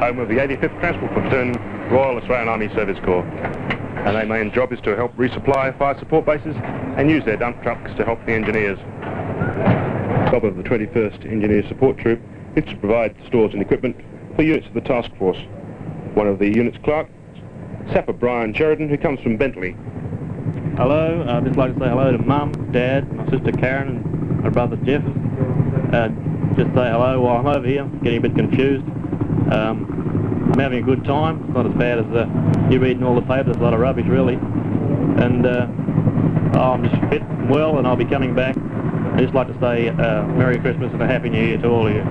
home of the 85th Transport Platoon, Royal Australian Army Service Corps. And their main job is to help resupply fire support bases and use their dump trucks to help the engineers. The job of the 21st Engineer Support Troop is to provide stores and equipment for units of the task force. One of the unit's clerks, Sapper Brian Sheridan, who comes from Bentley. Hello, I'd just like to say hello to Mum, Dad, my sister Karen and my brother Jeff. Just say hello while I'm over here, getting a bit confused. I'm having a good time. It's not as bad as you reading all the papers, there's a lot of rubbish really. And I'm just fit and well, and I'll be coming back. I'd just like to say Merry Christmas and a Happy New Year to all of you.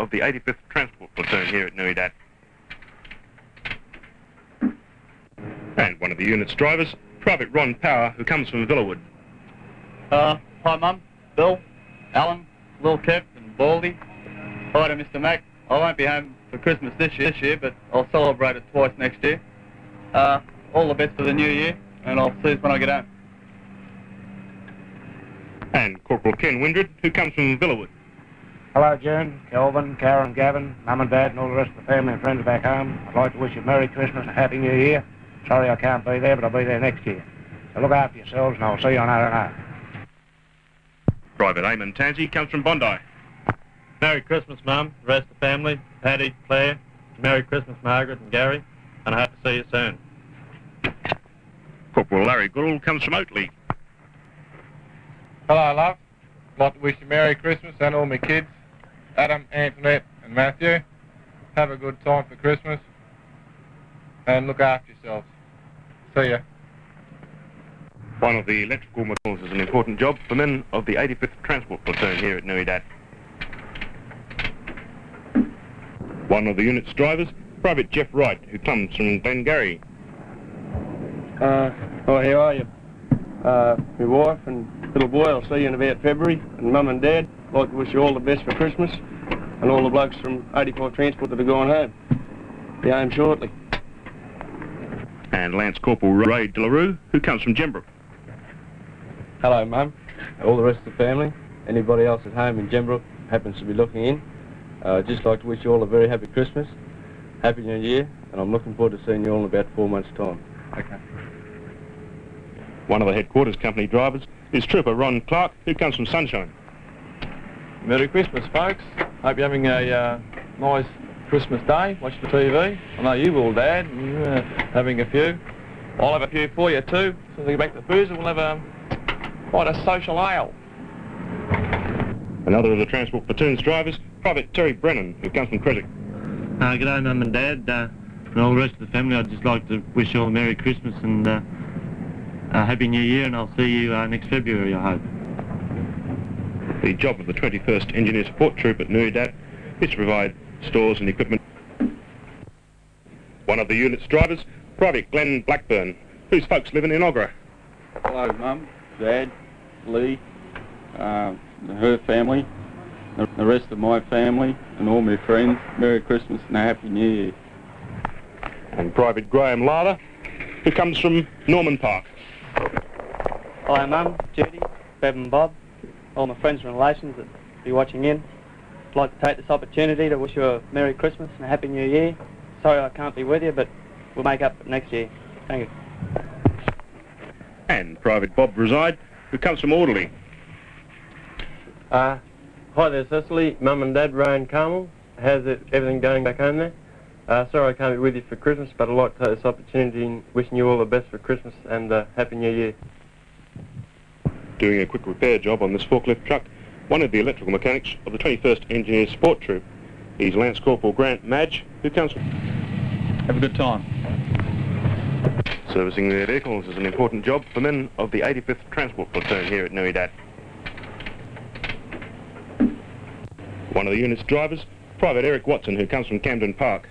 Of the 85th Transport Platoon here at Nui Dat. And one of the unit's drivers, Private Ron Power, who comes from Villawood. Hi Mum, Bill, Alan, Lil Kev and Baldy. Hi to Mr Mac. I won't be home for Christmas this year, but I'll celebrate it twice next year. All the best for the new year, and I'll see you when I get home. And Corporal Ken Windred, who comes from Villawood. Hello June, Kelvin, Karen, Gavin, Mum and Dad and all the rest of the family and friends back home. I'd like to wish you a Merry Christmas and a Happy New Year. Sorry I can't be there, but I'll be there next year. So look after yourselves and I'll see you on R&R. Private Eamon Tansey comes from Bondi. Merry Christmas, Mum, the rest of the family, Paddy, Claire. Merry Christmas, Margaret and Gary, and I hope to see you soon. Corporal Larry Goodall comes from Oatley. Hello, love. I'd like to wish you Merry Christmas and all my kids, Adam, Antoinette and Matthew. Have a good time for Christmas and look after yourselves. See ya. One of the electrical mechanics is an important job for men of the 85th Transport Platoon here at Nui Dat. One of the unit's drivers, Private Jeff Wright, who comes from Glengarry. How are you? My wife and little boy, I'll see you in about February, and Mum and Dad, I'd like to wish you all the best for Christmas, and all the blokes from 85 Transport that are going home. Be home shortly. And Lance Corporal Ray Delarue, who comes from Gembrook. Hello, Mum, all the rest of the family, anybody else at home in Gembrook happens to be looking in. I'd just like to wish you all a very happy Christmas, Happy New Year, and I'm looking forward to seeing you all in about 4 months' time. Okay. One of the headquarters company drivers is Trooper Ron Clark, who comes from Sunshine. Merry Christmas, folks. Hope you're having a nice Christmas day, watching the TV. I know you will, Dad, and, having a few. I'll have a few for you too. So we get back to the boozer, we'll have quite a social ale. Another of the Transport Platoon's drivers, Private Terry Brennan, who comes from Creswick. G'day Mum and Dad, and all the rest of the family. I'd just like to wish you all a Merry Christmas and a Happy New Year, and I'll see you next February, I hope. The job of the 21st Engineer Support Troop at Nui Dat is to provide stores and equipment. One of the unit's drivers, Private Glenn Blackburn, whose folks live in Inogra. Hello Mum, Dad, Lee, her family, the rest of my family and all my friends. Merry Christmas and a Happy New Year. And Private Graham Lather, who comes from Norman Park. Hello Mum, Judy, Bev and Bob, all my friends and relations that be watching in. I'd like to take this opportunity to wish you a Merry Christmas and a Happy New Year. Sorry I can't be with you, but we'll make up next year. Thank you. And Private Bob Reside, who comes from Orderly. Hi there, Cecily, Mum and Dad, Ray and Carmel. How's everything going back home there? Sorry I can't be with you for Christmas, but I'd like to take this opportunity in wishing you all the best for Christmas and Happy New Year. Doing a quick repair job on this forklift truck, one of the electrical mechanics of the 21st Engineer Support Troop. He's Lance Corporal Grant Madge, who comes from... Have a good time. Servicing their vehicles is an important job for men of the 85th Transport Platoon here at Nui Dat. One of the unit's drivers, Private Eric Watson, who comes from Camden Park.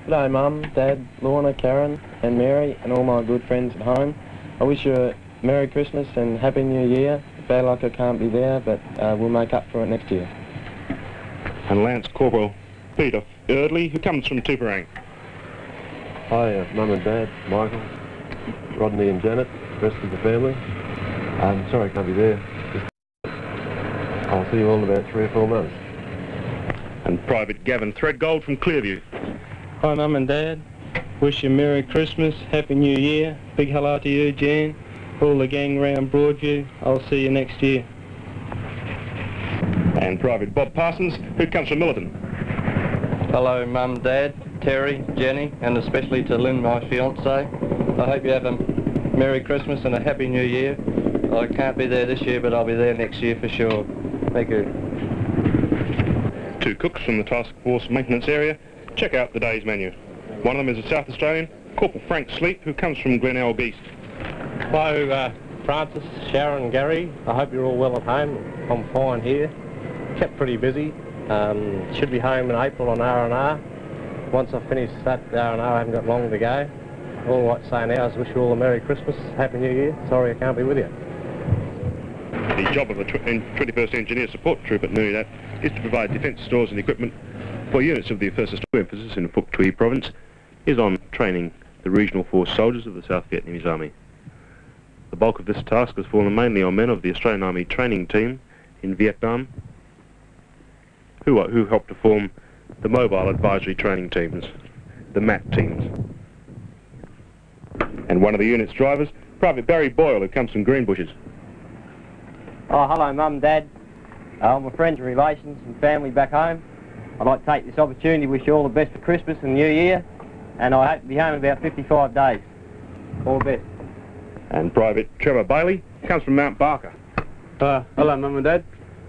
G'day Mum, Dad, Lorna, Karen and Mary and all my good friends at home. I wish you a Merry Christmas and Happy New Year. Bad luck I can't be there, but we'll make up for it next year. And Lance Corporal Peter Eardley, who comes from Tuparang. Hi, Mum and Dad, Michael, Rodney and Janet, the rest of the family. I'm sorry I can't be there. I'll see you all in about 3 or 4 months. And Private Gavin Threadgold from Clearview. Hi Mum and Dad, wish you Merry Christmas, Happy New Year, big hello to you Jan, all the gang round Broadview, I'll see you next year. And Private Bob Parsons, who comes from Millerton. Hello Mum, Dad, Terry, Jenny, and especially to Lynn, my fiancée. I hope you have a Merry Christmas and a Happy New Year. I can't be there this year, but I'll be there next year for sure. Thank you. 2 cooks from the Task Force maintenance area. Check out the day's menu. One of them is a South Australian, Corporal Frank Sleep, who comes from Glenelg East. Hello, Francis, Sharon, Gary. I hope you're all well at home. I'm fine here. Kept pretty busy. Should be home in April on R&R. Once I finish that R&R, I haven't got long to go. All I'd say now is wish you all a Merry Christmas, Happy New Year. Sorry I can't be with you. The job of the 21st Engineer Support Troop at Nunat is to provide defence stores and equipment for units of the 1st Australian. Emphasis in Phuoc Tuy province is on training the regional force soldiers of the South Vietnamese Army. The bulk of this task has fallen mainly on men of the Australian Army training team in Vietnam, who helped to form the Mobile Advisory Training Teams, the MAT teams. And one of the unit's drivers, Private Barry Boyle, who comes from Greenbushes. Oh, hello Mum, Dad, all my friends and relations and family back home. I'd like to take this opportunity to wish you all the best for Christmas and New Year, and I hope to be home in about 55 days. All the best. And Private Trevor Bailey comes from Mount Barker. Hello Mum and Dad,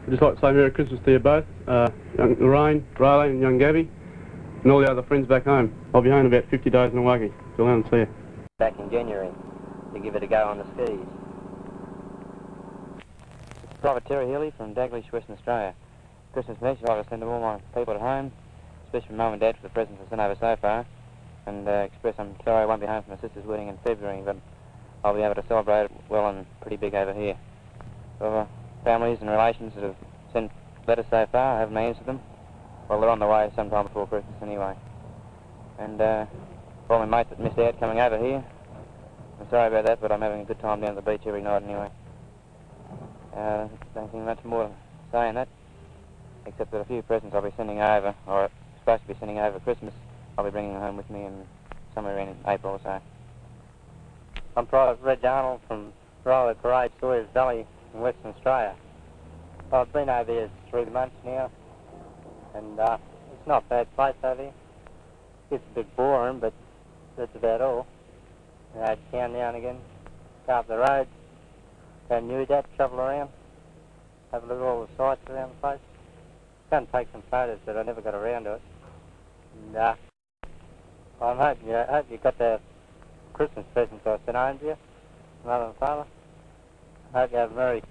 I'd just like to say Merry Christmas to you both, young Lorraine, Riley and young Gabby, and all the other friends back home. I'll be home in about 50 days in Hawaii. Till then, see you. Back in January to give it a go on the skis. It's Private Terry Healy from Daglish, Western Australia. Christmas message I'd like to send to all my people at home, especially Mum and Dad for the presents I've sent over so far, and express I'm sorry I won't be home for my sister's wedding in February, but I'll be able to celebrate it well and pretty big over here. For families and relations that have sent letters so far, I haven't answered them. Well, they're on the way sometime before Christmas anyway. And for all my mates that missed out coming over here, I'm sorry about that, but I'm having a good time down at the beach every night anyway. Don't think much more to say on that, except that a few presents I'll be sending over, or supposed to be sending over Christmas, I'll be bringing them home with me in somewhere in April or so. I'm Private Reg Arnold from Royal Parade, Sawyers Valley in Western Australia. I've been over here 3 months now, and it's not a bad place over here. It's a bit boring, but that's about all. You know, town now and again, go up the road, go to that, travel around, have a look at all the sights around the place. Going to take some photos, but I never got around to it. And I'm hoping you got the Christmas presents I sent home to you, Mother and Father. I hope you have a Merry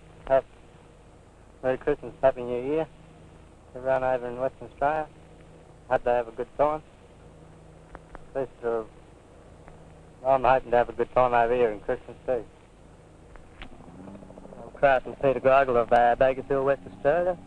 Christmas, Happy New Year. Everyone over in Western Australia, hope they have a good time. I'm hoping to have a good time over here in Christmas too. I'm Craftsman Peter Groggle of Bakersfield, West Australia.